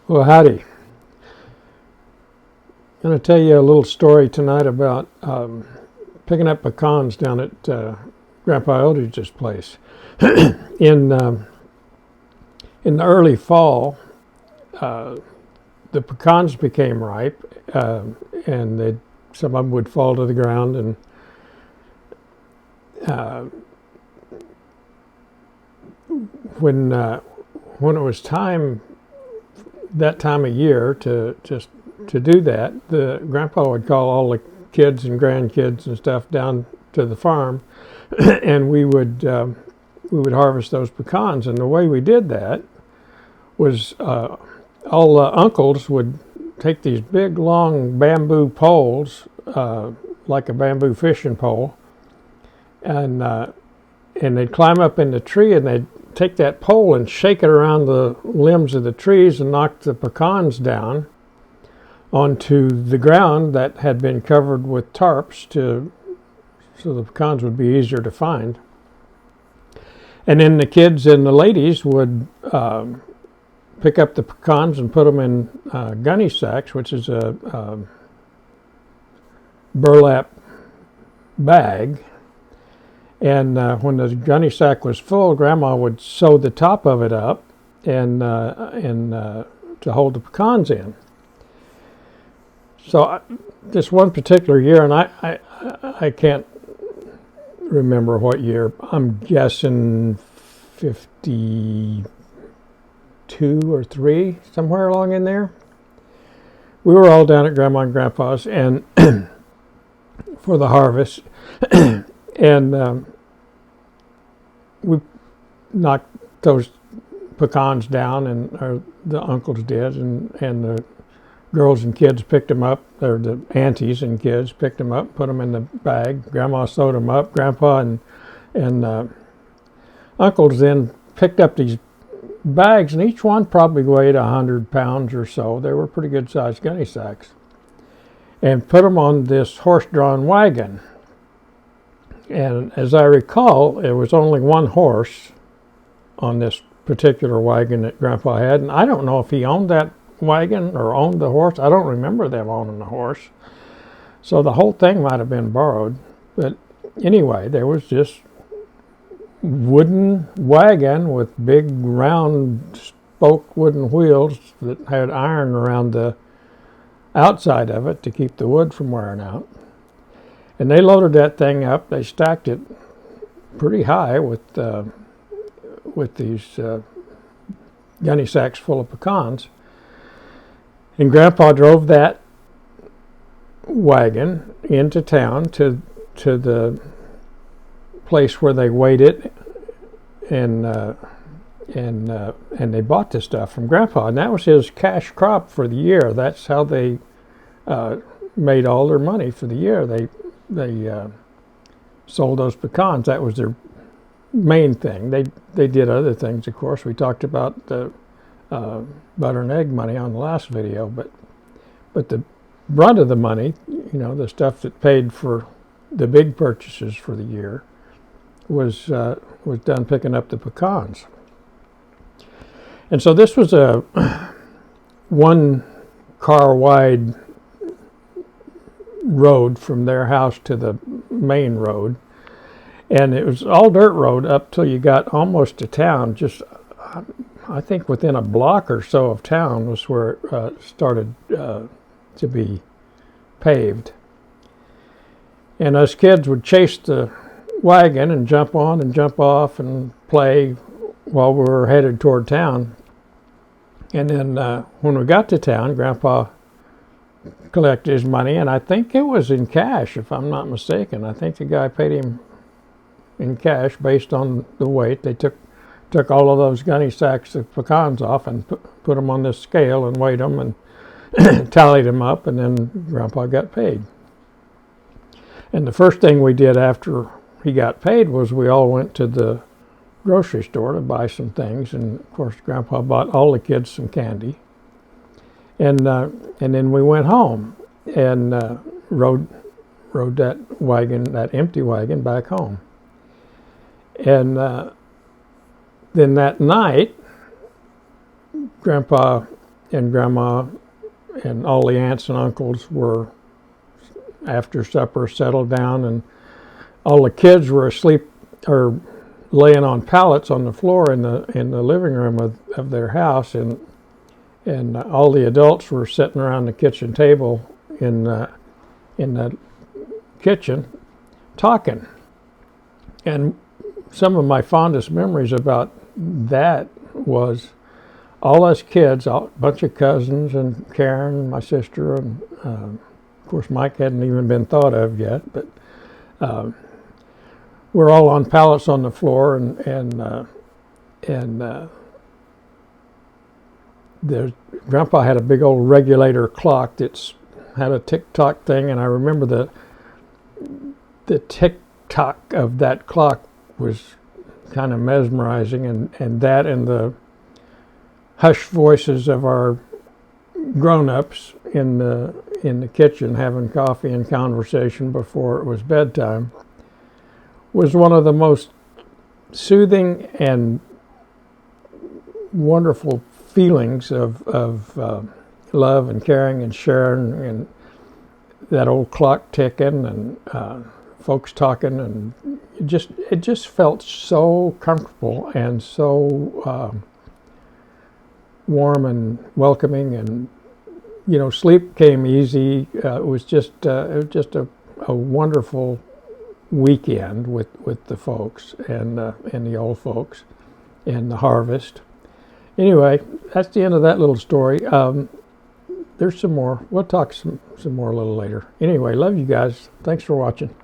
Well, howdy. I'm going to tell you a little story tonight about picking up pecans down at Grandpa Eldridge's place. in in the early fall, the pecans became ripe, and some of them would fall to the ground. And when it was that time of year to do that, the grandpa would call all the kids and grandkids and stuff down to the farm, and we would harvest those pecans. And the way we did that was all the uncles would take these big long bamboo poles, like a bamboo fishing pole, and they'd climb up in the tree, and they'd take that pole and shake it around the limbs of the trees and knock the pecans down onto the ground that had been covered with tarps so the pecans would be easier to find. And then the kids and the ladies would pick up the pecans and put them in gunny sacks, which is a burlap bag. And when the gunny sack was full, Grandma would sew the top of it up and to hold the pecans in. So this one particular year, and I can't remember what year. I'm guessing 52 or 3, somewhere along in there. We were all down at Grandma and Grandpa's and for the harvest. And we knocked those pecans down, or the uncles did, and the girls and kids picked them up, or the aunties and kids picked them up, put them in the bag. Grandma sewed them up. Grandpa and uncles then picked up these bags, and each one probably weighed 100 pounds or so. They were pretty good sized gunny sacks, and put them on this horse-drawn wagon. And as I recall, there was only one horse on this particular wagon that Grandpa had. And I don't know if he owned that wagon or owned the horse. I don't remember them owning the horse. So the whole thing might have been borrowed. But anyway, there was this wooden wagon with big round spoke wooden wheels that had iron around the outside of it to keep the wood from wearing out. And they loaded that thing up. They stacked it pretty high with these gunny sacks full of pecans. And Grandpa drove that wagon into town to the place where they weighed it, and they bought this stuff from Grandpa. And that was his cash crop for the year. That's how they made all their money for the year. They sold those pecans. That was their main thing. They did other things, of course. We talked about the butter and egg money on the last video, but the brunt of the money, the stuff that paid for the big purchases for the year, was done picking up the pecans. And so this was a 1 car wide road from their house to the main road, and it was all dirt road up till you got almost to town. Just I think within a block or so of town was where it started to be paved. And us kids would chase the wagon and jump on and jump off and play while we were headed toward town. And then when we got to town, Grandpa collected his money, and I think it was in cash, if I'm not mistaken. I think the guy paid him in cash based on the weight. They took all of those gunny sacks of pecans off and put them on this scale and weighed them and tallied them up, and then Grandpa got paid. And the first thing we did after he got paid was we all went to the grocery store to buy some things, and of course Grandpa bought all the kids some candy. And then we went home and rode that wagon, that empty wagon, back home. And then that night, Grandpa and Grandma and all the aunts and uncles were, after supper, settled down, and all the kids were asleep or laying on pallets on the floor in the living room of their house, and all the adults were sitting around the kitchen table in the kitchen talking. And some of my fondest memories about that was all us kids, a bunch of cousins, and Karen, my sister, and of course Mike hadn't even been thought of yet, but we're all on pallets on the floor, and Grandpa had a big old regulator clock that's had a tick-tock thing, and I remember the tick-tock of that clock was kind of mesmerizing, and that and the hushed voices of our grown-ups in the kitchen having coffee and conversation before it was bedtime was one of the most soothing and wonderful feelings of love and caring and sharing, and that old clock ticking, and folks talking, and it just felt so comfortable and so warm and welcoming, and sleep came easy. It was just a wonderful weekend with the folks and the old folks and the harvest. Anyway, that's the end of that little story. There's some more. We'll talk some more a little later. Anyway, love you guys. Thanks for watching.